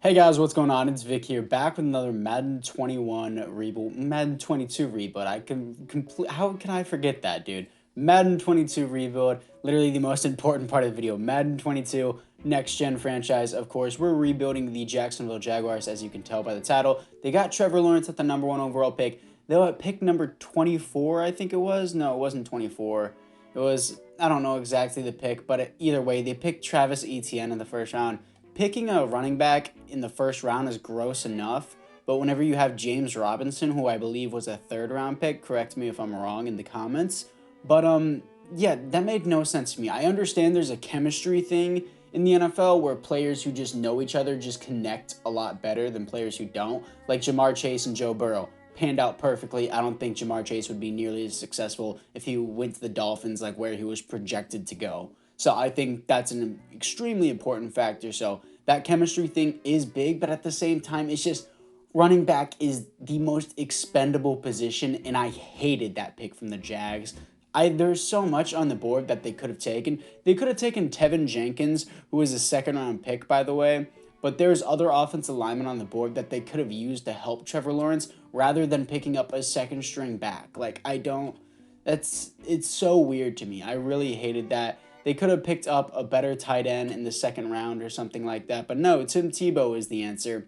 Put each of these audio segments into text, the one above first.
Hey guys, what's going on? It's Vic here, back with another Madden 21 reboot, Madden 22 reboot. How can I forget that, dude? Madden 22 rebuild, literally the most important part of the video. Madden 22 next gen franchise. Of course, we're rebuilding the Jacksonville Jaguars, as you can tell by the title. They got Trevor Lawrence at the number 1 overall pick. Though at pick number 24, I think it was. No, it wasn't 24. It was, I don't know exactly the pick, but either way, they picked Travis Etienne in the first round. Picking a running back in the first round is gross enough, but whenever you have James Robinson, who I believe was a third round pick, correct me if I'm wrong in the comments, but yeah, that made no sense to me. I understand there's a chemistry thing in the NFL where players who just know each other just connect a lot better than players who don't, like Jamar Chase and Joe Burrow panned out perfectly. I don't think Jamar Chase would be nearly as successful if he went to the Dolphins like where he was projected to go. So I think that's an extremely important factor. So that chemistry thing is big, but at the same time, it's just running back is the most expendable position, and I hated that pick from the Jags. There's so much on the board that they could have taken. They could have taken Tevin Jenkins, who was a second round pick, by the way. But there's other offensive linemen on the board that they could have used to help Trevor Lawrence rather than picking up a second string back. Like, I don't. It's so weird to me. I really hated that. They could have picked up a better tight end in the second round or something like that. But no, Tim Tebow is the answer.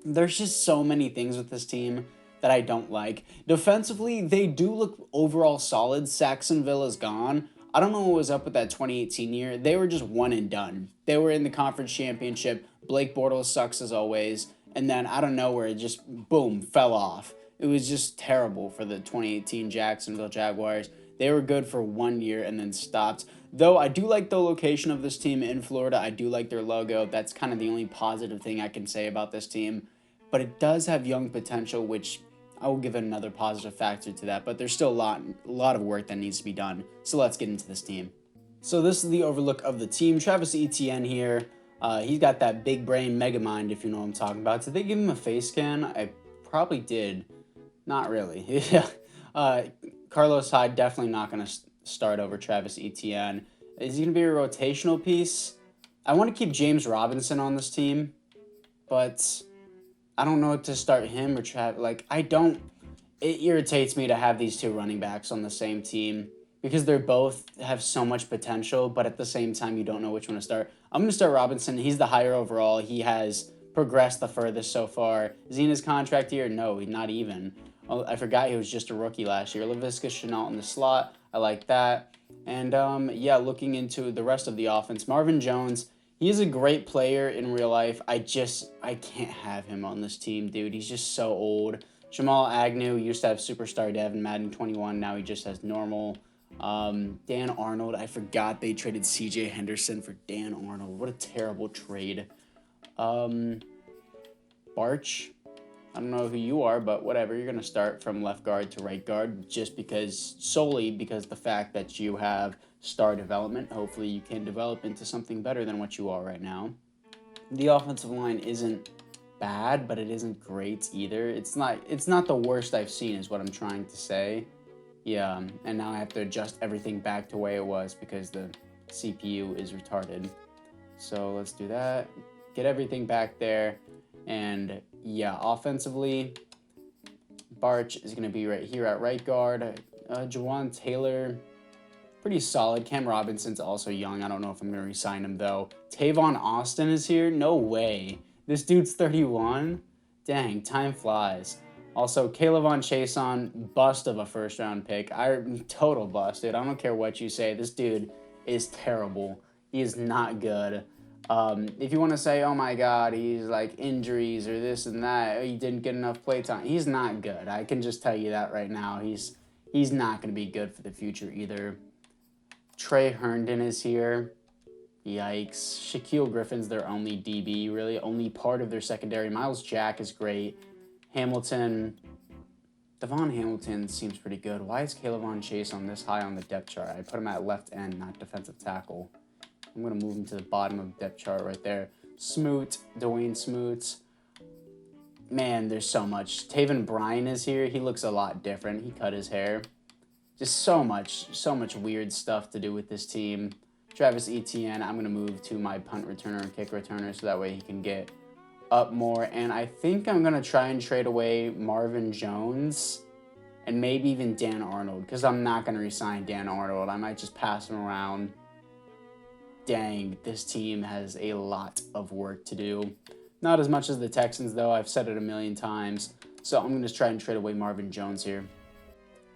There's just so many things with this team that I don't like. Defensively, they do look overall solid. Saxonville is gone. I don't know what was up with that 2018 year. They were just one and done. They were in the conference championship. Blake Bortles sucks as always. And then I don't know where it just, boom, fell off. It was just terrible for the 2018 Jacksonville Jaguars. They were good for 1 year and then stopped. Though I do like the location of this team in Florida. I do like their logo. That's kind of the only positive thing I can say about this team. But it does have young potential, which I will give it another positive factor to that. But there's still a lot of work that needs to be done. So let's get into this team. So this is the overlook of the team. Travis Etienne here. He's got that big brain mega mind, if you know what I'm talking about. Did they give him a face scan? I probably did. Not really. Yeah. Carlos Hyde definitely not going to start over Travis Etienne. Is he going to be a rotational piece? I want to keep James Robinson on this team, but I don't know if to start him or Travis. Like, I don't. It irritates me to have these two running backs on the same team because they're both have so much potential, but at the same time, you don't know which one to start. I'm going to start Robinson. He's the higher overall. He has progressed the furthest so far. Is he in his contract year? No, not even. Oh, I forgot he was just a rookie last year. Laviska Shenault in the slot. I like that. And yeah, looking into the rest of the offense, Marvin Jones. He's a great player in real life. I can't have him on this team, dude. He's just so old. Jamal Agnew used to have superstar dev in Madden 21. Now he just has normal. Dan Arnold. I forgot they traded C.J. Henderson for Dan Arnold. What a terrible trade. Barch. I don't know who you are, but whatever. You're going to start from left guard to right guard solely because the fact that you have star development. Hopefully you can develop into something better than what you are right now. The offensive line isn't bad, but it isn't great either. It's not the worst I've seen is what I'm trying to say. Yeah, and now I have to adjust everything back to the way it was because the CPU is retarded. So let's do that. Get everything back there. And yeah, offensively, Barch is going to be right here at right guard. Jawan Taylor, pretty solid. Cam Robinson's also young. I don't know if I'm going to re-sign him, though. Tavon Austin is here? No way. This dude's 31? Dang, time flies. Also, Kaylavon Chason, bust of a first-round pick. Total bust, dude. I don't care what you say. This dude is terrible. He is not good. If you want to say, oh my God, he's like injuries or this and that, he didn't get enough play time, he's not good. I can just tell you that right now. He's not going to be good for the future either. Trey Herndon is here. Yikes. Shaquille Griffin's their only DB, really, only part of their secondary. Miles Jack is great. Hamilton. Devon Hamilton seems pretty good. Why is Kaylavon Chason this high on the depth chart? I put him at left end, not defensive tackle. I'm going to move him to the bottom of the depth chart right there. Smoot, Dwayne Smoot. Man, there's so much. Taven Bryan is here. He looks a lot different. He cut his hair. Just so much weird stuff to do with this team. Travis Etienne, I'm going to move to my punt returner and kick returner so that way he can get up more, and I think I'm going to try and trade away Marvin Jones and maybe even Dan Arnold, because I'm not going to resign Dan Arnold. I might just pass him around. Dang, this team has a lot of work to do. Not as much as the Texans, though. I've said it a million times. So I'm going to try and trade away Marvin Jones here.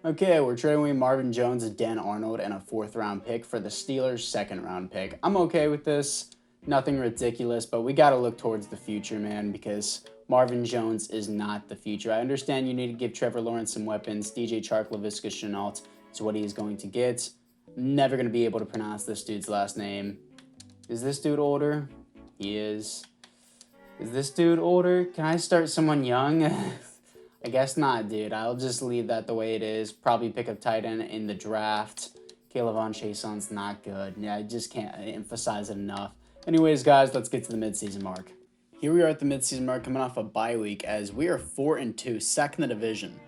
Okay, we're trading away Marvin Jones, Dan Arnold, and a 4th-round pick for the Steelers' 2nd-round pick. I'm okay with this. Nothing ridiculous, but we got to look towards the future, man, because Marvin Jones is not the future. I understand you need to give Trevor Lawrence some weapons. DJ Chark, Laviska Shenault is what he's going to get. Never going to be able to pronounce this dude's last name. Is this dude older? He is. Is this dude older? Can I start someone young? I guess not, dude. I'll just leave that the way it is. Probably pick up tight end in the draft. Kayvon Chaison's not good. Yeah, I just can't emphasize it enough. Anyways, guys, let's get to the midseason mark. Here we are at the midseason mark, coming off a bye week, as we are 4-2, second in the division.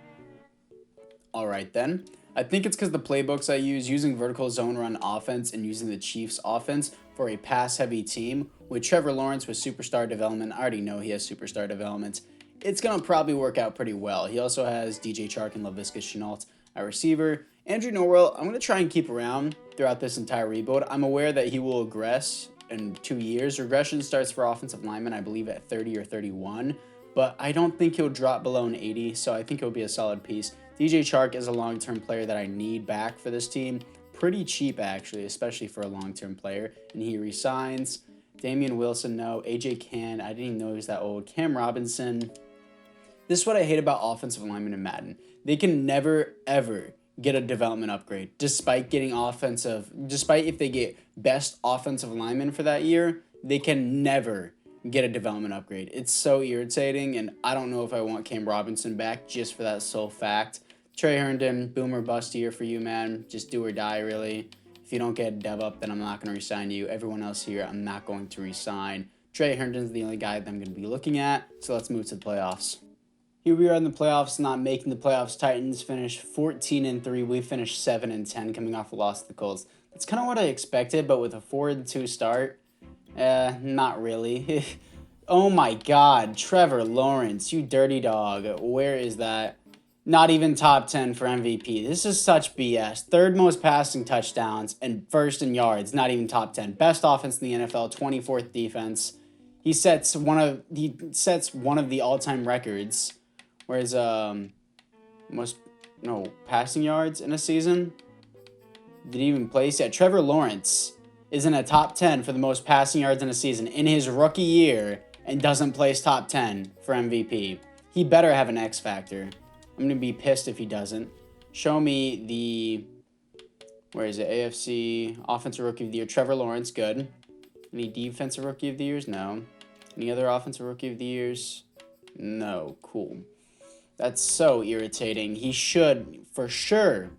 All right, then. I think it's because the playbooks I use, using vertical zone run offense and using the Chiefs offense for a pass-heavy team. With Trevor Lawrence with superstar development, I already know he has superstar development. It's going to probably work out pretty well. He also has DJ Chark and Laviska Shenault at receiver. Andrew Norwell, I'm going to try and keep around throughout this entire rebuild. I'm aware that he will regress in 2 years. Regression starts for offensive linemen, I believe, at 30 or 31. But I don't think he'll drop below an 80, so I think he'll be a solid piece. DJ Chark is a long-term player that I need back for this team. Pretty cheap, actually, especially for a long-term player. And he resigns. Damian Wilson, no. AJ Cann, I didn't even know he was that old. Cam Robinson. This is what I hate about offensive linemen in Madden. They can never, ever get a development upgrade, despite if they get best offensive lineman for that year, they can never get a development upgrade. It's so irritating, and I don't know if I want Cam Robinson back just for that sole fact. Trey Herndon, boomer bust year for you, man. Just do or die, really. If you don't get a dev up, then I'm not going to resign you. Everyone else here, I'm not going to resign. Trey Herndon's the only guy that I'm going to be looking at, so let's move to the playoffs. Here we are in the playoffs, not making the playoffs. Titans finished 14-3. We finished 7-10, coming off a loss to the Colts. That's kind of what I expected, but with a 4-2 start, not really. Oh my God, Trevor Lawrence, you dirty dog. Where is that? Not even top 10 for MVP. This is such BS. 3rd most passing touchdowns and 1st in yards. Not even top 10. Best offense in the NFL. 24th defense. He sets one of the all-time records. Whereas passing yards in a season. Did he even place? Yeah, Trevor Lawrence is in a top 10 for the most passing yards in a season in his rookie year and doesn't place top 10 for MVP. He better have an X factor. I'm going to be pissed if he doesn't. Show me the, AFC Offensive Rookie of the Year. Trevor Lawrence, good. Any Defensive Rookie of the Years? No. Any other Offensive Rookie of the Years? No. Cool. That's so irritating. He should, for sure.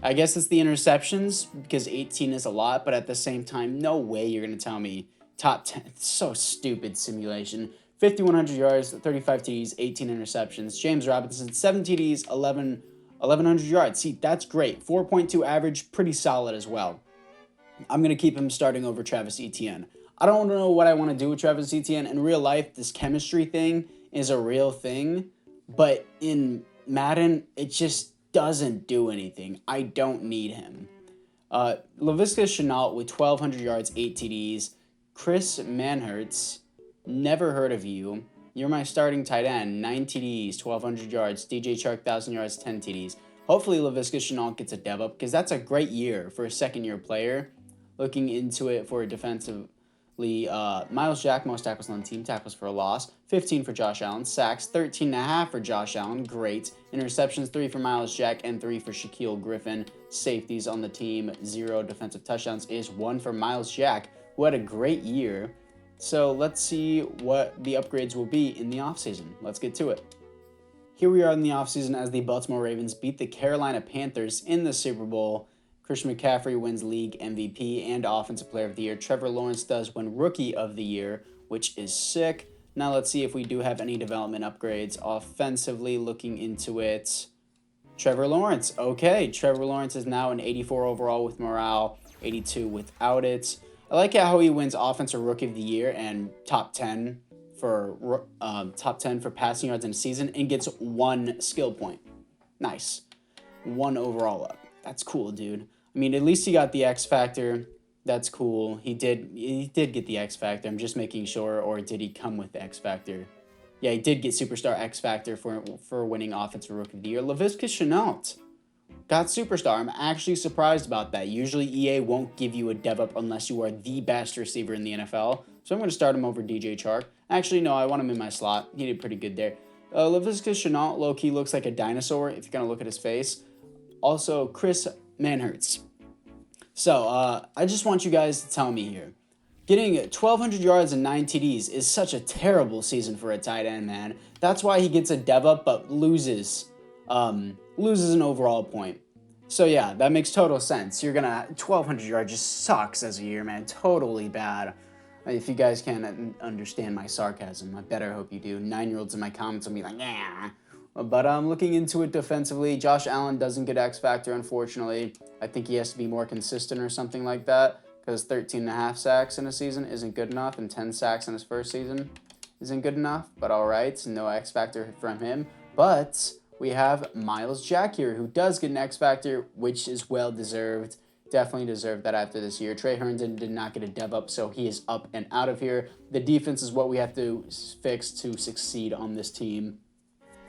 I guess it's the interceptions, because 18 is a lot, but at the same time, no way you're going to tell me top 10. It's so stupid simulation. 5,100 yards, 35 TDs, 18 interceptions. James Robinson, 7 TDs, 1,100 yards. See, that's great. 4.2 average, pretty solid as well. I'm going to keep him starting over Travis Etienne. I don't know what I want to do with Travis Etienne. In real life, this chemistry thing is a real thing, but in Madden, it just doesn't do anything. I don't need him. Laviska Shenault with 1,200 yards, 8 TDs. Chris Manhertz, never heard of you. You're my starting tight end. 9 TDs, 1,200 yards. DJ Chark, 1,000 yards, 10 TDs. Hopefully Laviska Shenault gets a dev up, because that's a great year for a second-year player. Looking into it for defensively, Miles Jack, most tackles on the team, tackles for a loss. 15 for Josh Allen. Sacks, 13.5 for Josh Allen. Great. Interceptions, 3 for Miles Jack and 3 for Shaquille Griffin. Safeties on the team, 0 defensive touchdowns is 1 for Miles Jack, who had a great year. So let's see what the upgrades will be in the offseason. Let's get to it. Here we are in the offseason as the Baltimore Ravens beat the Carolina Panthers in the Super Bowl. Christian McCaffrey wins league MVP and Offensive Player of the Year. Trevor Lawrence does win Rookie of the Year, which is sick. Now let's see if we do have any development upgrades. Offensively, looking into it, Trevor Lawrence. Okay, Trevor Lawrence is now an 84 overall with morale, 82 without it. I like how he wins Offensive Rookie of the Year and top 10 for top 10 for passing yards in a season and gets 1 skill point. Nice. 1 overall up. That's cool, dude. I mean, at least he got the X factor. That's cool. He did get the X factor. I'm just making sure, or did he come with the X factor? Yeah, he did get Superstar X Factor for winning Offensive Rookie of the Year. Laviska Shenault got Superstar. I'm actually surprised about that. Usually EA won't give you a dev up unless you are the best receiver in the NFL. So I'm going to start him over DJ Chark. Actually, no, I want him in my slot. He did pretty good there. Laviska Shenault low-key looks like a dinosaur if you're going to look at his face. Also, Chris Manhertz. So, I just want you guys to tell me here. Getting 1,200 yards and 9 TDs is such a terrible season for a tight end, man. That's why he gets a dev up, but loses an overall point. So yeah, that makes total sense. You're gonna 1,200 yards just sucks as a year, man. Totally bad. If you guys can't understand my sarcasm, I better hope you do. 9-year-olds in my comments will be like, yeah. But looking into it defensively, Josh Allen doesn't get X Factor, unfortunately. I think he has to be more consistent or something like that, because 13.5 sacks in a season isn't good enough, and 10 sacks in his first season isn't good enough. But all right, no X Factor from him. But we have Myles Jack here, who does get an X Factor, which is well-deserved. Definitely deserved that after this year. Trey Herndon did not get a dev up, so he is up and out of here. The defense is what we have to fix to succeed on this team.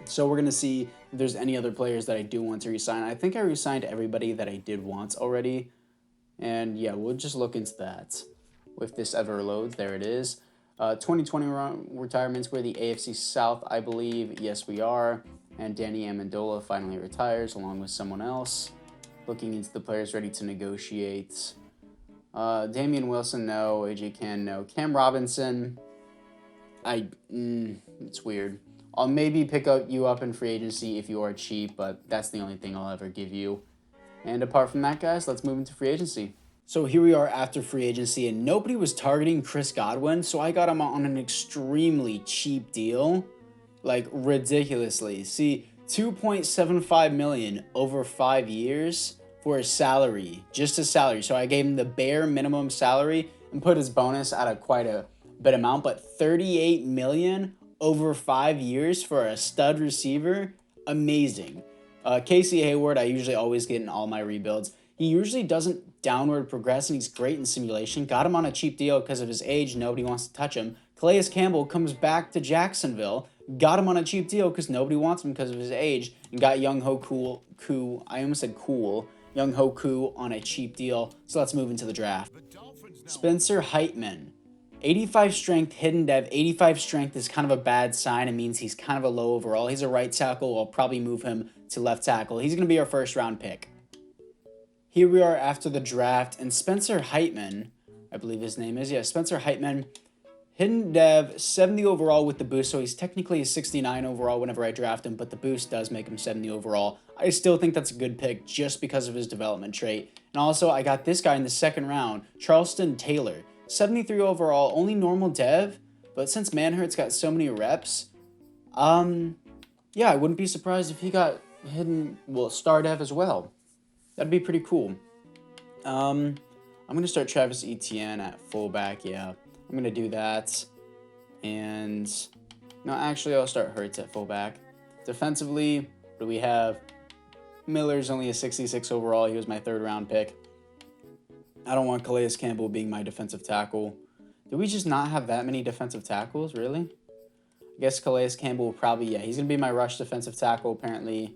So we're going to see if there's any other players that I do want to resign. I think I resigned everybody that I did want already. And yeah, we'll just look into that. If this ever loads, there it is. 2020 retirements. We're the AFC South, I believe. Yes, we are. And Danny Amendola finally retires along with someone else. Looking into the players ready to negotiate. Damian Wilson, no. AJ Cann, no. Cam Robinson, it's weird. I'll maybe pick you up in free agency if you are cheap, but that's the only thing I'll ever give you. And apart from that, guys, let's move into free agency. So here we are after free agency, and nobody was targeting Chris Godwin, so I got him on an extremely cheap deal. Like, ridiculously. See, $2.75 million over 5 years for a salary, just a salary. So I gave him the bare minimum salary and put his bonus at quite a bit amount, but $38 million over 5 years for a stud receiver, amazing. Casey Hayward, I usually always get in all my rebuilds. He usually doesn't downward progress, and he's great in simulation. Got him on a cheap deal because of his age. Nobody wants to touch him. Calais Campbell comes back to Jacksonville. Got him on a cheap deal because nobody wants him because of his age. And got Young Ho Koo on a cheap deal. So let's move into the draft. Spencer Heitman. 85 strength, hidden dev. 85 strength is kind of a bad sign. It means he's kind of a low overall. He's a right tackle. I'll probably move him to left tackle. He's going to be our first round pick. Here we are after the draft, and Spencer Heitman, I believe his name is, Spencer Heitman, hidden dev, 70 overall with the boost, so he's technically a 69 overall whenever I draft him, but the boost does make him 70 overall. I still think that's a good pick just because of his development trait. And also, I got this guy in the second round, Charleston Taylor. 73 overall, only normal dev, but since Manhertz got so many reps, yeah, I wouldn't be surprised if he got star dev as well. That'd be pretty cool. I'm going to start Travis Etienne at fullback, yeah. I'm going to do that. And, no, actually, I'll start Hurts at fullback. Defensively, what do we have? Miller's only a 66 overall. He was my third round pick. I don't want Calais Campbell being my defensive tackle. Do we just not have that many defensive tackles, really? I guess Calais Campbell will probably, he's going to be my rush defensive tackle, apparently.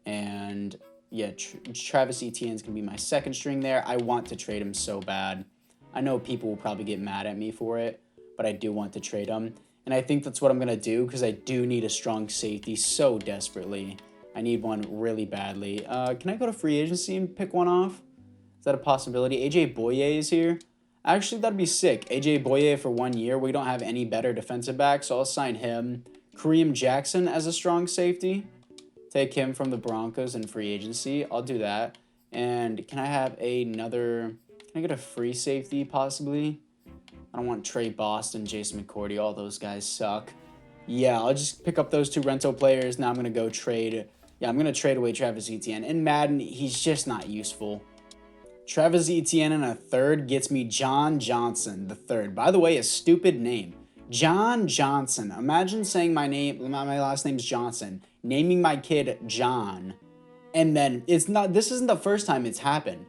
And, Travis Etienne's going to be my second string there. I want to trade him so bad. I know people will probably get mad at me for it, but I do want to trade him. And I think that's what I'm going to do because I do need a strong safety so desperately. I need one really badly. Can I go to free agency and pick one off? Is that a possibility? AJ Boye is here. Actually, that'd be sick. AJ Boye for 1 year. We don't have any better defensive backs, so I'll sign him. Kareem Jackson as a strong safety. Take him from the Broncos in free agency. I'll do that. And can I have another... Can I get a free safety, possibly? I don't want Trey Boston, Jason McCourty. All those guys suck. Yeah, I'll just pick up those 2 rental players. Now I'm going to go trade... Yeah, I'm going to trade away Travis Etienne. In Madden, he's just not useful. Travis Etienne in a third gets me John Johnson the third. By the way, a stupid name. John Johnson. Imagine saying my last name's Johnson, naming my kid John, and then this isn't the first time it's happened.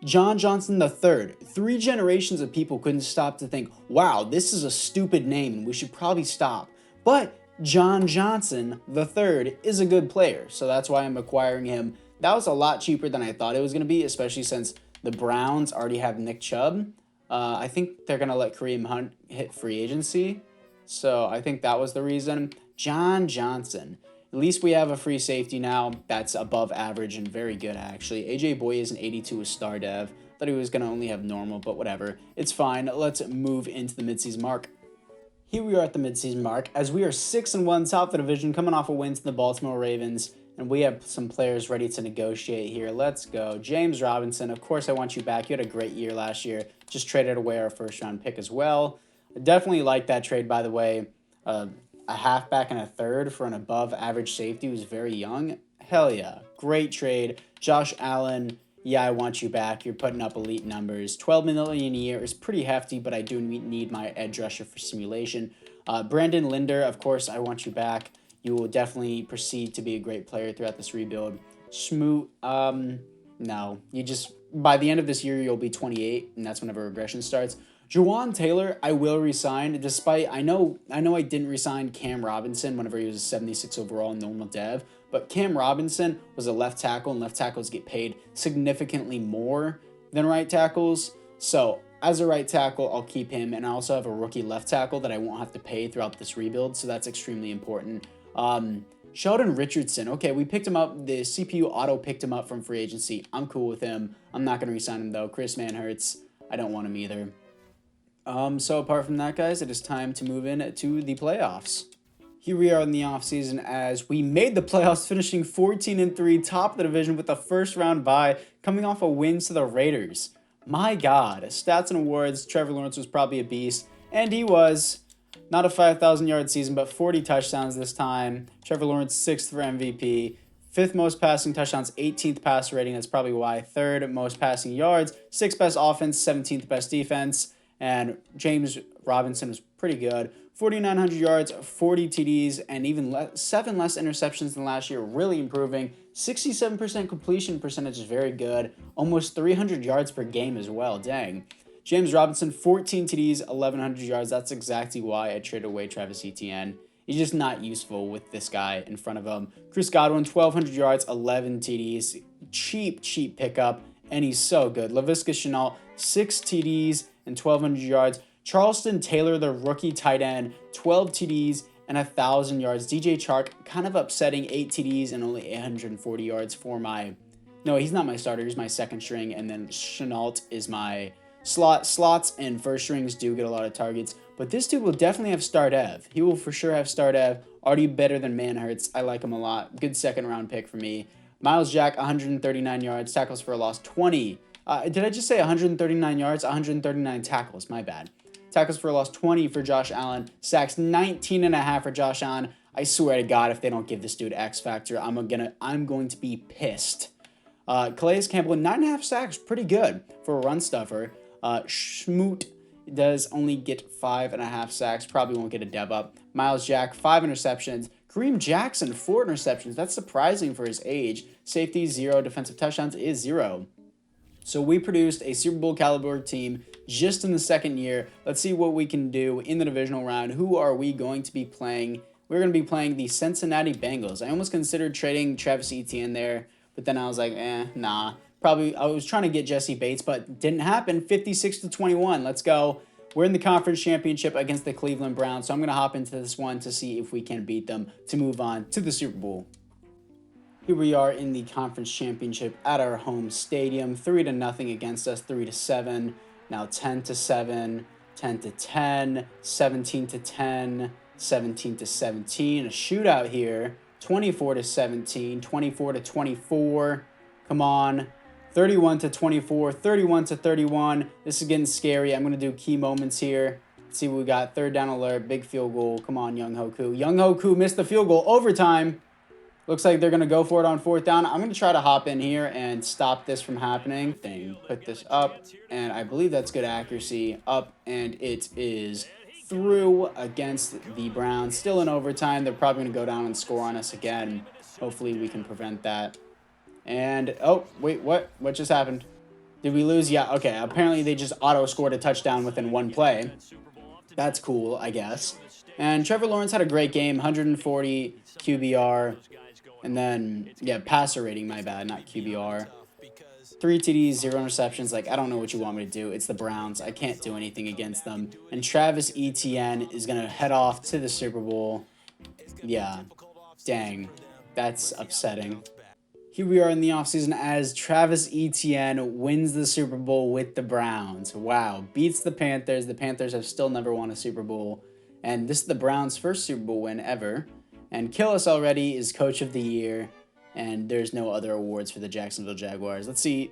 John Johnson III. 3 generations of people couldn't stop to think, wow, this is a stupid name and we should probably stop. But John Johnson III is a good player, so that's why I'm acquiring him. That was a lot cheaper than I thought it was going to be, especially since the Browns already have Nick Chubb. I think they're going to let Kareem Hunt hit free agency, so I think that was the reason. John Johnson. At least we have a free safety now that's above average and very good, actually. AJ Boye is an 82 with star dev. Thought he was going to only have normal, but whatever. It's fine. Let's move into the midseason mark. Here we are at the midseason mark, as we are 6-1 top of the division, coming off a win to the Baltimore Ravens, and we have some players ready to negotiate here. Let's go. James Robinson, of course I want you back. You had a great year last year. Just traded away our first-round pick as well. I definitely like that trade, by the way. A halfback and a third for an above-average safety who's very young. Hell yeah. Great trade. Josh Allen, yeah, I want you back. You're putting up elite numbers. $12 million a year is pretty hefty, but I do need my edge rusher for simulation. Brandon Linder, of course, I want you back. You will definitely proceed to be a great player throughout this rebuild. Smoot, no. By the end of this year, you'll be 28, and that's whenever regression starts. Jawan Taylor, I will resign, despite I know I didn't resign Cam Robinson whenever he was a 76 overall in normal dev, but Cam Robinson was a left tackle, and left tackles get paid significantly more than right tackles. So as a right tackle, I'll keep him, and I also have a rookie left tackle that I won't have to pay throughout this rebuild, so that's extremely important. Sheldon Richardson, okay, we picked him up. The CPU auto picked him up from free agency. I'm cool with him. I'm not going to resign him, though. Chris Manhertz, I don't want him either. So apart from that, guys, it is time to move in to the playoffs. Here we are in the offseason as we made the playoffs, finishing 14-3, top of the division with a first-round bye, coming off a win to the Raiders. My God, stats and awards, Trevor Lawrence was probably a beast, and he was. Not a 5,000-yard season, but 40 touchdowns this time. Trevor Lawrence, 6th for MVP. 5th most passing touchdowns, 18th passer rating, that's probably why. 3rd most passing yards, 6th best offense, 17th best defense. And James Robinson was pretty good. 4,900 yards, 40 TDs, and even 7 less interceptions than last year, really improving. 67% completion percentage is very good. Almost 300 yards per game as well, dang. James Robinson, 14 TDs, 1,100 yards. That's exactly why I traded away Travis Etienne. He's just not useful with this guy in front of him. Chris Godwin, 1,200 yards, 11 TDs. Cheap pickup, and he's so good. Laviska Shenault, 6 TDs and 1,200 yards. Charleston Taylor, the rookie tight end, 12 TDs and 1,000 yards. DJ Chark, kind of upsetting, 8 TDs and only 840 yards for my... No, he's not my starter. He's my second string, and then Shenault is my... Slots and first strings do get a lot of targets, but this dude will definitely have star dev. He will for sure have star dev. Already better than Manhertz. I like him a lot. Good second-round pick for me. Miles Jack, 139 yards. Tackles for a loss, 20. Did I just say 139 yards? 139 tackles. My bad. Tackles for a loss, 20 for Josh Allen. Sacks, 19.5 for Josh Allen. I swear to God, if they don't give this dude X Factor, I'm going to be pissed. Calais Campbell, 9.5 sacks. Pretty good for a run stuffer. Smoot does only get 5.5 sacks. Probably won't get a dev up. Miles Jack, 5 interceptions. Kareem Jackson, 4 interceptions. That's surprising for his age. Safety, 0. Defensive touchdowns is 0. So we produced a Super Bowl caliber team just in the second year. Let's see what we can do in the divisional round. Who are we going to be playing? We're going to be playing the Cincinnati Bengals. I almost considered trading Travis Etienne there, but then I was like, nah. Probably I was trying to get Jesse Bates, but didn't happen. 56-21. Let's go. We're in the conference championship against the Cleveland Browns, so I'm going to hop into this one to see if we can beat them to move on to the Super Bowl. Here we are in the conference championship at our home stadium. 3-0 against us, 3-7. Now 10-7, 10-10, 17-10, 17-17. A shootout here. 24-17, 24-24. Come on. 31-24, 31-31. This is getting scary. I'm going to do key moments here. Let's see what we got. 3rd down alert, big field goal. Come on, Young Hoku. Young Hoku missed the field goal. Overtime. Looks like they're going to go for it on 4th down. I'm going to try to hop in here and stop this from happening. Put this up, and I believe that's good accuracy. Up, and it is through against the Browns. Still in overtime. They're probably going to go down and score on us again. Hopefully we can prevent that. And, oh, wait, what? What just happened? Did we lose? Yeah, okay. Apparently they just auto-scored a touchdown within one play. That's cool, I guess. And Trevor Lawrence had a great game, 140 QBR. And then, yeah, passer rating, my bad, not QBR. 3 TDs, 0 interceptions. Like, I don't know what you want me to do. It's the Browns. I can't do anything against them. And Travis Etienne is going to head off to the Super Bowl. Yeah, dang. That's upsetting. Here we are in the offseason as Travis Etienne wins the Super Bowl with the Browns. Wow, beats the Panthers. The Panthers have still never won a Super Bowl. And this is the Browns' first Super Bowl win ever. And Kill Us Already is Coach of the Year. And there's no other awards for the Jacksonville Jaguars. Let's see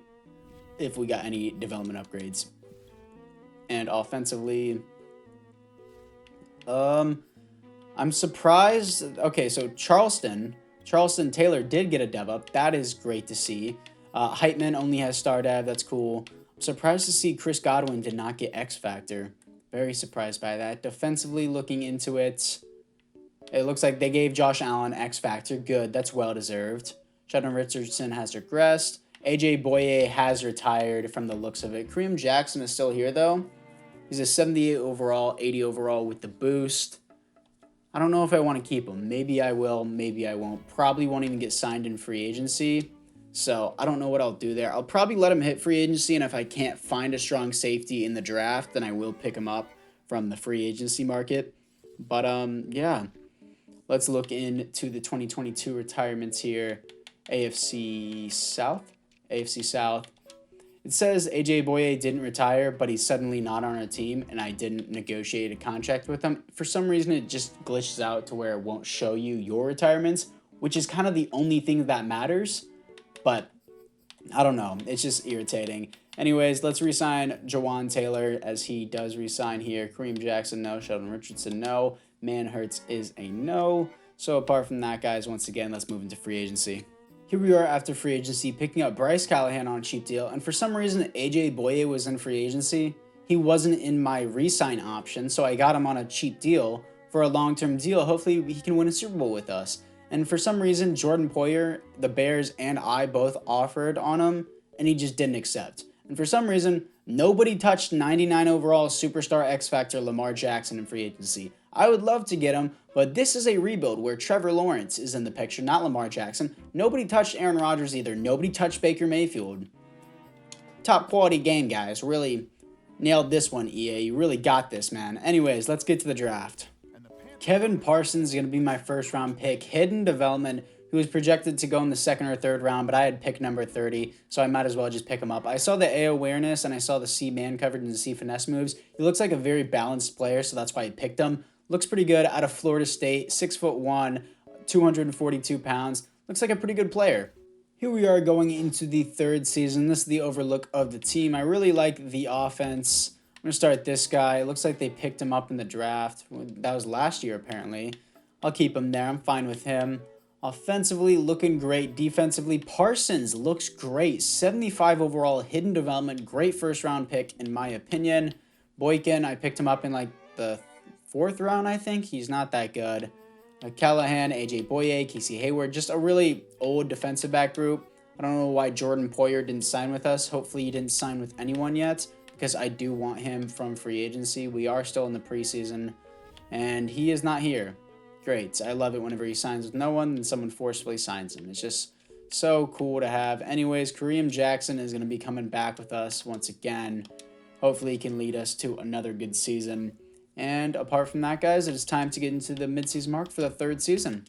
if we got any development upgrades. And offensively, I'm surprised. Okay, so Charleston Taylor did get a dev up. That is great to see. Heitman only has star dev. That's cool. I'm surprised to see Chris Godwin did not get X Factor. Very surprised by that. Defensively, looking into it, it looks like they gave Josh Allen X Factor. Good. That's well-deserved. Sheldon Richardson has regressed. A.J. Boye has retired from the looks of it. Kareem Jackson is still here, though. He's a 78 overall, 80 overall with the boost. I don't know if I want to keep him. Maybe I will, maybe I won't. Probably won't even get signed in free agency. So I don't know what I'll do there. I'll probably let him hit free agency, and if I can't find a strong safety in the draft, then I will pick him up from the free agency market. But yeah, let's look into the 2022 retirements here. AFC South. It says AJ Boye didn't retire, but he's suddenly not on our team, and I didn't negotiate a contract with him. For some reason, it just glitches out to where it won't show you your retirements, which is kind of the only thing that matters. But I don't know. It's just irritating. Anyways, let's re-sign Jawan Taylor as he does re-sign here. Kareem Jackson, no. Sheldon Richardson, no. Manhurts is a no. So apart from that, guys, once again, let's move into free agency. Here we are after free agency, picking up Bryce Callahan on a cheap deal. And for some reason, AJ Boye was in free agency. He wasn't in my re-sign option, so I got him on a cheap deal for a long-term deal. Hopefully, he can win a Super Bowl with us. And for some reason, Jordan Poyer, the Bears, and I both offered on him, and he just didn't accept. And for some reason, nobody touched 99 overall superstar X Factor Lamar Jackson in free agency. I would love to get him, but this is a rebuild where Trevor Lawrence is in the picture, not Lamar Jackson. Nobody touched Aaron Rodgers either. Nobody touched Baker Mayfield. Top quality game, guys. Really nailed this one, EA. You really got this, man. Anyways, let's get to the draft. Kevin Parsons is going to be my first round pick. Hidden development, who was projected to go in the second or third round, but I had pick number 30, so I might as well just pick him up. I saw the A awareness, and I saw the C man coverage and the C finesse moves. He looks like a very balanced player, so that's why I picked him. Looks pretty good out of Florida State, 6'1", 242 pounds. Looks like a pretty good player. Here we are going into the third season. This is the overlook of the team. I really like the offense. I'm going to start this guy. It looks like they picked him up in the draft. That was last year, apparently. I'll keep him there. I'm fine with him. Offensively, looking great. Defensively, Parsons looks great. 75 overall, hidden development. Great first-round pick, in my opinion. Boykin, I picked him up in, like, the fourth round, I think. He's not that good. Callahan, AJ Boye, Casey Hayward, just a really old defensive back group. I don't know why Jordan Poyer didn't sign with us. Hopefully he didn't sign with anyone yet, because I do want him from free agency. We are still in the preseason, and he is not here. Great. I love it whenever he signs with no one and someone forcefully signs him. It's just so cool to have. Anyways, Kareem Jackson is going to be coming back with us once again. Hopefully he can lead us to another good season. And apart from that, guys, it is time to get into the midseason mark for the third season.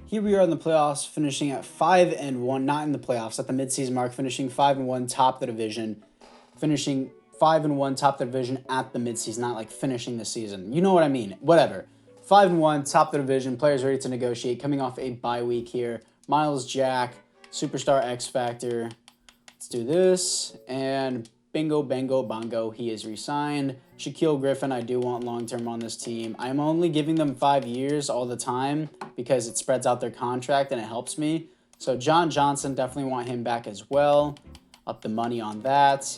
Here we are in the playoffs, finishing at 5-1, not in the playoffs, at the midseason mark, finishing 5-1, top of the division, finishing 5-1, top of the division at the midseason, not like finishing the season. You know what I mean? Whatever. 5-1, top of the division, players ready to negotiate, coming off a bye week here. Miles Jack, Superstar X Factor. Let's do this, and bingo, bango, bongo, he is re-signed. Shaquille Griffin, I do want long-term on this team. I'm only giving them 5 years all the time because it spreads out their contract and it helps me. So John Johnson, definitely want him back as well. Up the money on that.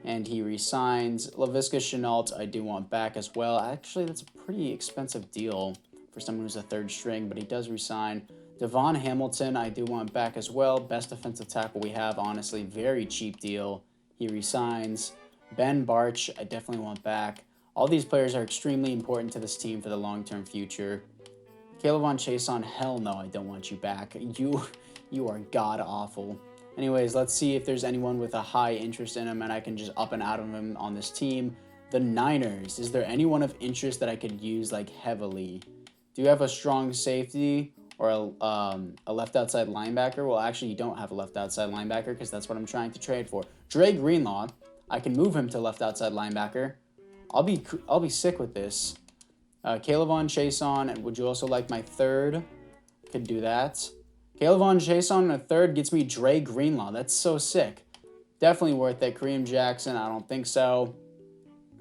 and he resigns. Laviska Shenault, I do want back as well. Actually, that's a pretty expensive deal for someone who's a third string, but he does resign. Devon Hamilton, I do want back as well. Best defensive tackle we have, honestly. Very cheap deal. He resigns. Ben Barch, I definitely want back. All these players are extremely important to this team for the long-term future. Caleb Chason, hell no, I don't want you back. You are god-awful. Anyways, let's see if there's anyone with a high interest in him and I can just up and out of him on this team. The Niners. Is there anyone of interest that I could use, like, heavily? Do you have a strong safety or a left outside linebacker? Well, actually, you don't have a left outside linebacker because that's what I'm trying to trade for. Dre Greenlaw. I can move him to left outside linebacker. I'll be sick with this. Caleb Chason, and would you also like my third? Could do that. Caleb Chason and a third gets me Dre Greenlaw. That's so sick. Definitely worth it. Kareem Jackson, I don't think so.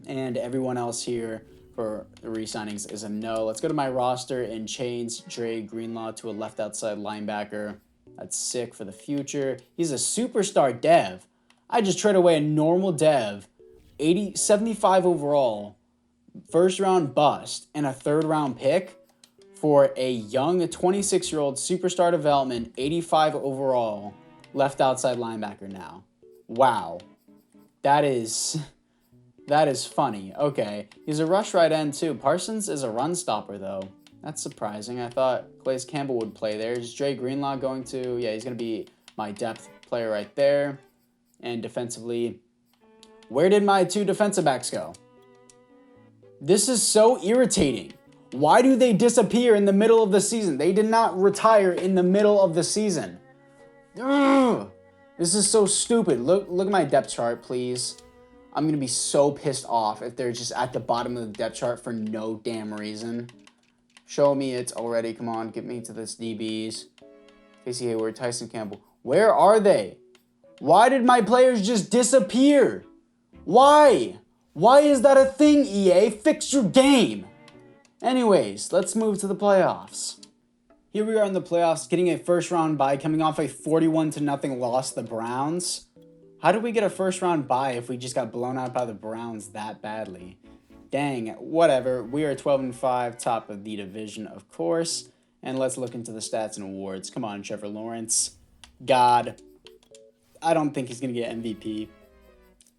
And everyone else here for the re-signings is a no. Let's go to my roster and change Dre Greenlaw to a left outside linebacker. That's sick for the future. He's a superstar dev. I just trade away a normal dev, 75 overall, first round bust, and a third round pick for a young 26-year-old superstar development, 85 overall, left outside linebacker now. Wow. That is funny. Okay. He's a rush right end too. Parsons is a run stopper though. That's surprising. I thought Calais Campbell would play there. Is Dre Greenlaw going to? Yeah, he's going to be my depth player right there. And defensively, where did my two defensive backs go? This is so irritating. Why do they disappear in the middle of the season? They did not retire in the middle of the season. Ugh. This is so stupid. Look at my depth chart, please. I'm going to be so pissed off if they're just at the bottom of the depth chart for no damn reason. Show me it already. Come on, get me to this DBs. Casey Hayward, Tyson Campbell. Where are they? Why did my players just disappear? Why? Why is that a thing, EA? Fix your game. Anyways, let's move to the playoffs. Here we are in the playoffs, getting a first round bye, coming off a 41-0 loss to the Browns. How did we get a first round bye if we just got blown out by the Browns that badly? Dang, whatever. We are 12-5, top of the division, of course. And let's look into the stats and awards. Come on, Trevor Lawrence. God. I don't think he's going to get MVP.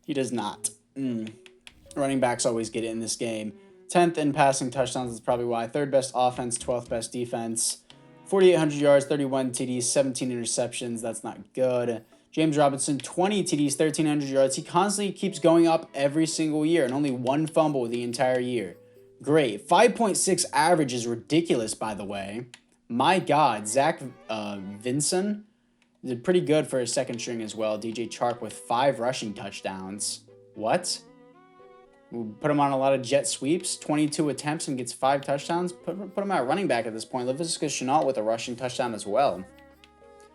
He does not. Running backs always get it in this game. 10th in passing touchdowns is probably why. 3rd best offense, 12th best defense. 4,800 yards, 31 TDs, 17 interceptions. That's not good. James Robinson, 20 TDs, 1,300 yards. He constantly keeps going up every single year and only one fumble the entire year. Great. 5.6 average is ridiculous, by the way. My God. Zach Vinson did pretty good for his second string as well. DJ Chark with 5 rushing touchdowns. What? We'll put him on a lot of jet sweeps, 22 attempts and gets 5 touchdowns. Put him at running back at this point. Laviska Shenault with a rushing touchdown as well.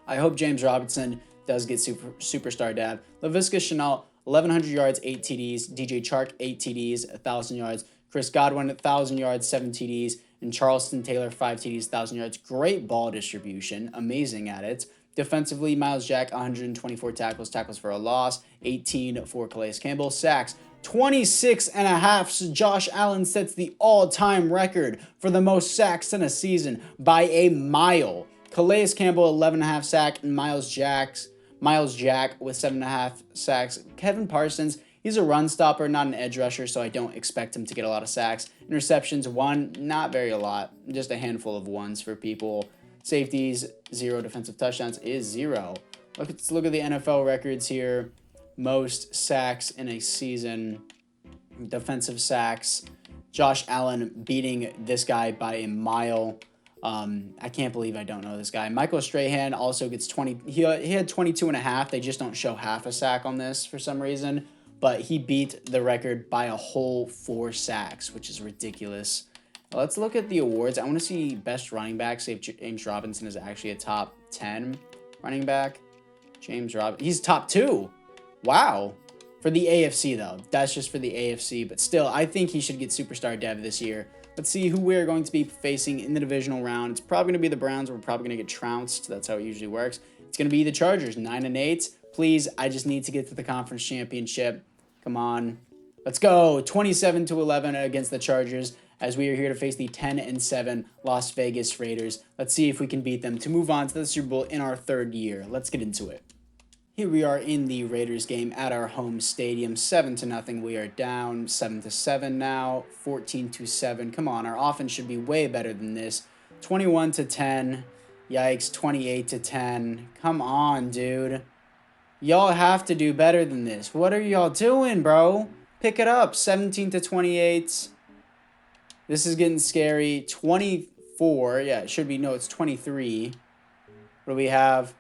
I hope James Robinson does get superstar dad. Laviska Shenault, 1,100 yards, 8 TDs. DJ Chark, 8 TDs, 1,000 yards. Chris Godwin, 1,000 yards, 7 TDs. And Charleston Taylor, 5 TDs, 1,000 yards. Great ball distribution. Amazing at it. Defensively, Miles Jack, 124 tackles for a loss. 18 for Calais Campbell. Sacks, 26.5. Josh Allen sets the all-time record for the most sacks in a season by a mile. Calais Campbell, 11.5 sack, and Miles Jack with 7.5 sacks. Kevin Parsons, he's a run stopper, not an edge rusher, so I don't expect him to get a lot of sacks. Interceptions, 1, not very a lot, just a handful of 1s for people. Safeties, 0. Defensive touchdowns is 0. Let's look at the NFL records here. Most sacks in a season. Defensive sacks. Josh Allen beating this guy by a mile. I can't believe I don't know this guy. Michael Strahan also gets 20. He had 22.5. They just don't show half a sack on this for some reason. But he beat the record by a whole 4 sacks, which is ridiculous. Let's look at the awards. I want to see best running back. See if James Robinson is actually a top 10 running back. He's top 2. Wow. For the AFC, though. That's just for the AFC. But still, I think he should get superstar dev this year. Let's see who we're going to be facing in the divisional round. It's probably going to be the Browns. We're probably going to get trounced. That's how it usually works. It's going to be the Chargers, 9-8. Please, I just need to get to the conference championship. Come on. Let's go. 27-11 against the Chargers as we are here to face the 10-7 Las Vegas Raiders. Let's see if we can beat them to move on to the Super Bowl in our third year. Let's get into it. Here we are in the Raiders game at our home stadium, 7-0. We are down 7-7 now, 14-7. Come on, our offense should be way better than this. 21-10. Yikes, 28-10. Come on, dude. Y'all have to do better than this. What are y'all doing, bro? Pick it up. 17-28. This is getting scary. 24. Yeah, it should be. No, it's 23. What do we have?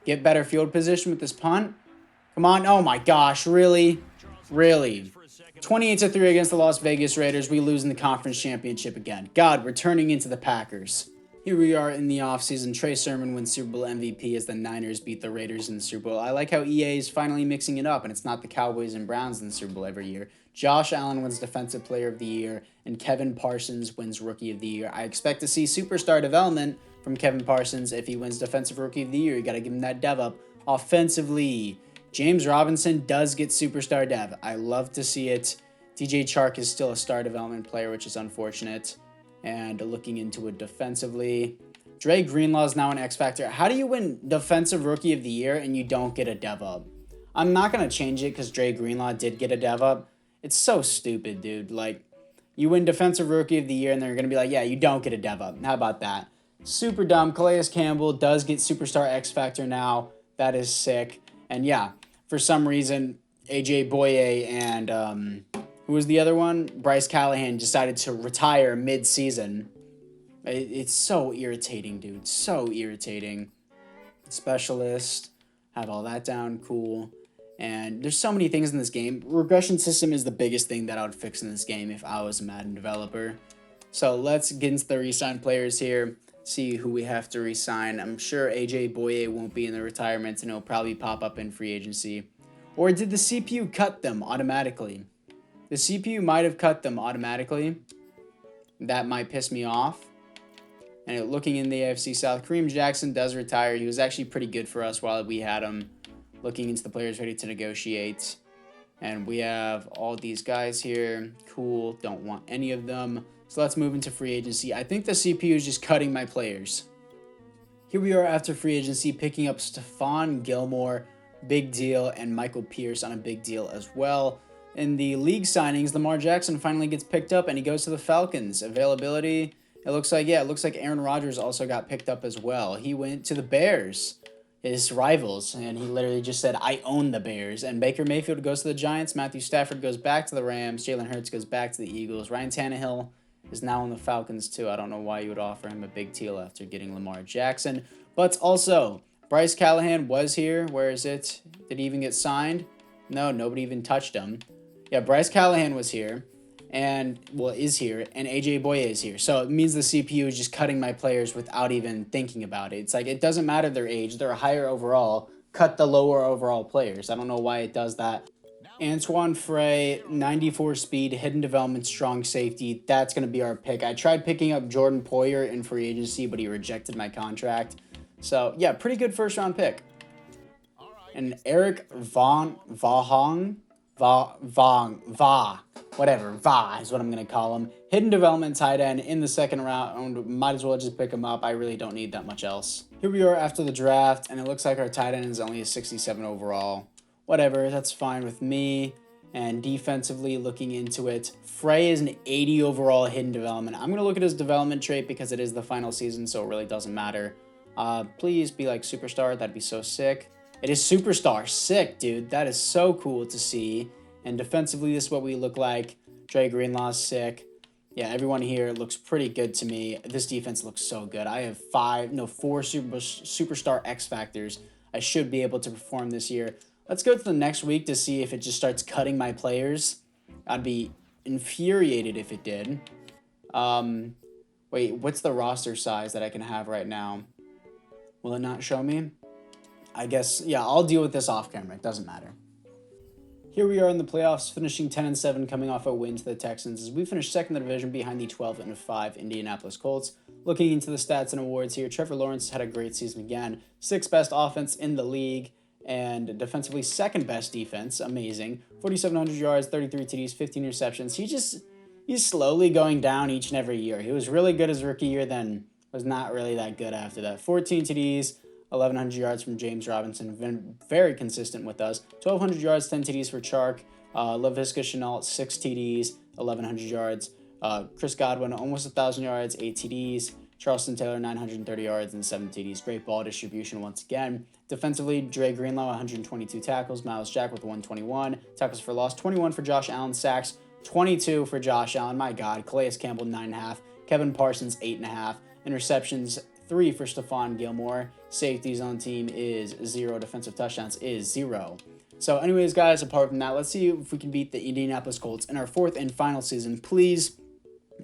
Get better field position with this punt. Come on. Oh, my gosh. Really? Really? 28-3 against the Las Vegas Raiders. We lose in the conference championship again. God, we're turning into the Packers. Here we are in the offseason. Trey Sermon wins Super Bowl MVP as the Niners beat the Raiders in the Super Bowl. I like how EA is finally mixing it up, and it's not the Cowboys and Browns in the Super Bowl every year. Josh Allen wins Defensive Player of the Year, and Kevin Parsons wins Rookie of the Year. I expect to see superstar development from Kevin Parsons if he wins Defensive Rookie of the Year. You got to give him that dev up. Offensively, James Robinson does get superstar dev. I love to see it. DJ Chark is still a star development player, which is unfortunate. And looking into it defensively, Dre Greenlaw is now an X Factor. How do you win Defensive Rookie of the Year and you don't get a dev up? I'm not going to change it because Dre Greenlaw did get a dev up. It's so stupid, dude. Like, you win Defensive Rookie of the Year and they're going to be like, yeah, you don't get a dev up. How about that? Super dumb. Calais Campbell does get Superstar X Factor now. That is sick. And yeah, for some reason, AJ Boye and who was the other one? Bryce Callahan decided to retire mid-season. It's so irritating, dude. So irritating. Specialist. Have all that down. Cool. And there's so many things in this game. Regression system is the biggest thing that I would fix in this game if I was a Madden developer. So let's get into the re-sign players here. See who we have to re-sign. I'm sure AJ Boye won't be in the retirement and he'll probably pop up in free agency. Or did the CPU cut them automatically? The CPU might have cut them automatically. That might piss me off. And looking in the AFC South, Kareem Jackson does retire. He was actually pretty good for us while we had him. Looking into the players ready to negotiate. And we have all these guys here. Cool. Don't want any of them. So let's move into free agency. I think the CPU is just cutting my players. Here we are after free agency, picking up Stephon Gilmore, big deal, and Michael Pierce on a big deal as well. In the league signings, Lamar Jackson finally gets picked up and he goes to the Falcons. Availability, it looks like Aaron Rodgers also got picked up as well. He went to the Bears, his rivals, and he literally just said, I own the Bears. And Baker Mayfield goes to the Giants. Matthew Stafford goes back to the Rams. Jalen Hurts goes back to the Eagles. Ryan Tannehill is now on the Falcons too. I don't know why you would offer him a big deal after getting Lamar Jackson. But also, Bryce Callahan was here. Where is it? Did he even get signed? No, nobody even touched him. Yeah, Bryce Callahan was here, is here, and AJ Boye is here. So it means the CPU is just cutting my players without even thinking about it. It's like, it doesn't matter their age. They're higher overall. Cut the lower overall players. I don't know why it does that. Antoine Frey, 94 speed, hidden development, strong safety. That's going to be our pick. I tried picking up Jordan Poyer in free agency, but he rejected my contract. So, yeah, pretty good first-round pick. And Eric Va is what I'm going to call him. Hidden development tight end in the second round. Might as well just pick him up. I really don't need that much else. Here we are after the draft, and it looks like our tight end is only a 67 overall. Whatever, that's fine with me. And defensively, looking into it, Frey is an 80 overall hidden development. I'm going to look at his development trait because it is the final season, so it really doesn't matter. Please be like superstar. That'd be so sick. It is superstar. Sick, dude. That is so cool to see. And defensively, this is what we look like. Dre Greenlaw's sick. Yeah, everyone here looks pretty good to me. This defense looks so good. I have four superstar X factors. I should be able to perform this year. Let's go to the next week to see if it just starts cutting my players. I'd be infuriated if it did. Wait, what's the roster size that I can have right now? Will it not show me? I guess, yeah, I'll deal with this off camera. It doesn't matter. Here we are in the playoffs, finishing 10-7, coming off a win to the Texans as we finish second in the division behind the 12-5 Indianapolis Colts. Looking into the stats and awards here, Trevor Lawrence had a great season again. 6th best offense in the league, and defensively second best defense. Amazing. 4,700 yards, 33 TDs, 15 receptions. He's slowly going down each and every year. He was really good his rookie year, then was not really that good after that. 14 TDs, 1,100 yards from James Robinson. Been very consistent with us. 1,200 yards, 10 TDs for Chark. Laviska Shenault, 6 TDs, 1,100 yards. Chris Godwin, almost 1,000 yards, 8 TDs. Charleston Taylor, 930 yards and 7 TDs. Great ball distribution once again. Defensively, Dre Greenlaw, 122 tackles. Miles Jack with 121. Tackles for loss, 21 for Josh Allen. Sacks, 22 for Josh Allen. My God. Calais Campbell, 9.5. Kevin Parsons, 8.5. Interceptions, 3 for Stephon Gilmore. Safeties on team is 0. Defensive touchdowns is 0. So anyways, guys, apart from that, let's see if we can beat the Indianapolis Colts in our 4th and final season. Please,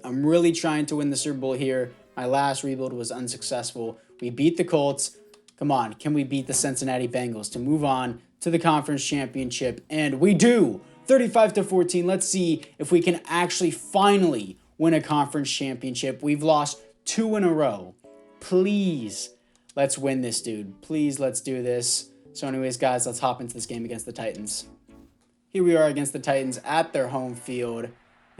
I'm really trying to win the Super Bowl here. My last rebuild was unsuccessful. We beat the Colts. Come on, can we beat the Cincinnati Bengals to move on to the conference championship? And we do. 35-14. Let's see if we can actually finally win a conference championship. We've lost 2 in a row. Please, let's win this, dude. Please, let's do this. So anyways, guys, let's hop into this game against the Titans. Here we are against the Titans at their home field.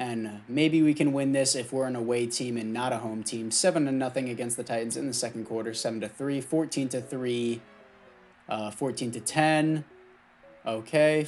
And maybe we can win this if we're an away team and not a home team. 7-0 against the Titans in the second quarter. 7-3, 14-3, 14-10. Okay,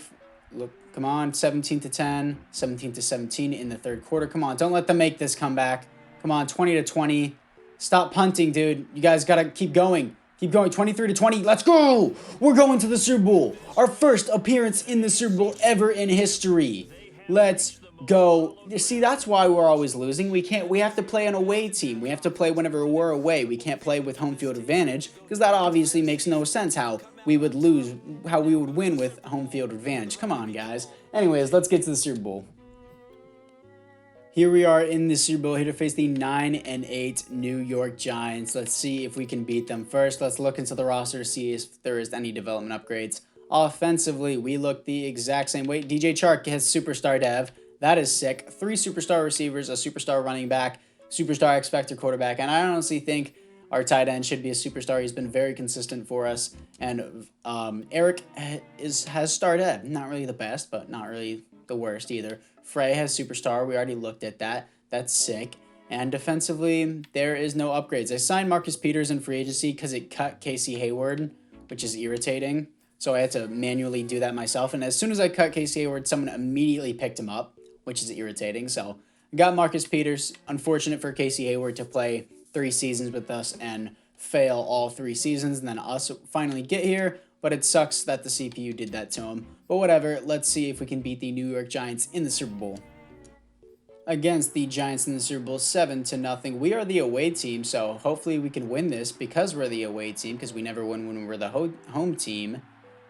look, come on, 17-10, 17-17 in the third quarter. Come on, don't let them make this comeback. Come on, 20-20. Stop punting, dude. You guys gotta keep going. Keep going. 23-20. Let's go. We're going to the Super Bowl. Our first appearance in the Super Bowl ever in history. Let's go. You see, that's why we're always losing. We have to play an away team. We have to play whenever we're away. We can't play with home field advantage because that obviously makes no sense how we would lose, how we would win with home field advantage. Come on, guys. Anyways, let's get to the Super Bowl. Here we are in the Super Bowl, here to face the 9-8 New York Giants. Let's see if we can beat them. First, let's look into the roster to see if there is any development upgrades. Offensively, we look the exact same way. DJ Chark has superstar dev. That is sick. 3 superstar receivers, a superstar running back, superstar X Factor quarterback, and I honestly think our tight end should be a superstar. He's been very consistent for us. And Eric has star dev. Not really the best, but not really the worst either. Frey has superstar. We already looked at that. That's sick. And defensively, there is no upgrades. I signed Marcus Peters in free agency because it cut Casey Hayward, which is irritating. So I had to manually do that myself. And as soon as I cut Casey Hayward, someone immediately picked him up, which is irritating. So I got Marcus Peters. Unfortunate for Casey Hayward to play 3 seasons with us and fail all 3 seasons and then us finally get here. But it sucks that the CPU did that to him. But whatever, let's see if we can beat the New York Giants in the Super Bowl. Against the Giants in the Super Bowl, 7-0. We are the away team, so hopefully we can win this because we're the away team, because we never win when we're the home team.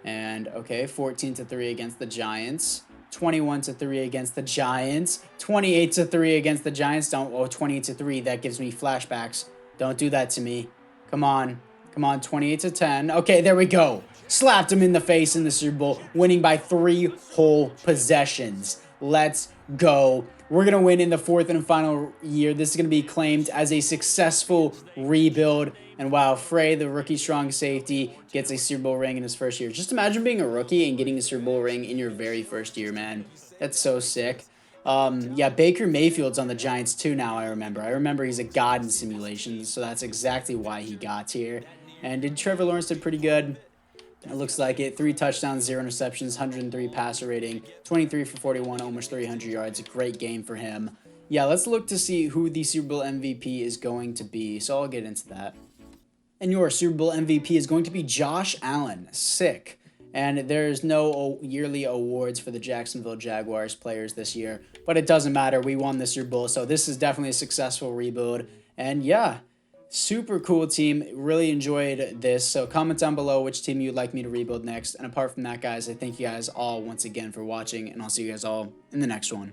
And, okay, 14-3 against the Giants. 21-3 against the Giants. 28-3 against the Giants. 28-3, that gives me flashbacks. Don't do that to me. Come on. Come on, 28-10. Okay, there we go. Slapped him in the face in the Super Bowl, winning by 3 whole possessions. Let's go. We're going to win in the 4th and final year. This is going to be claimed as a successful rebuild. And wow, Frey, the rookie strong safety, gets a Super Bowl ring in his first year. Just imagine being a rookie and getting a Super Bowl ring in your very first year, man. That's so sick. Yeah, Baker Mayfield's on the Giants too now, I remember. I remember he's a god in simulations, so that's exactly why he got here. And Trevor Lawrence did pretty good. It looks like it. 3 touchdowns, 0 interceptions, 103 passer rating, 23 for 41, almost 300 yards. A great game for him. Yeah, let's look to see who the Super Bowl MVP is going to be. So I'll get into that. And your Super Bowl MVP is going to be Josh Allen. Sick. And there's no yearly awards for the Jacksonville Jaguars players this year. But it doesn't matter. We won the Super Bowl. So this is definitely a successful rebuild. And yeah, super cool team. Really enjoyed this. So comment down below which team you'd like me to rebuild next. And apart from that, guys, I thank you guys all once again for watching. And I'll see you guys all in the next one.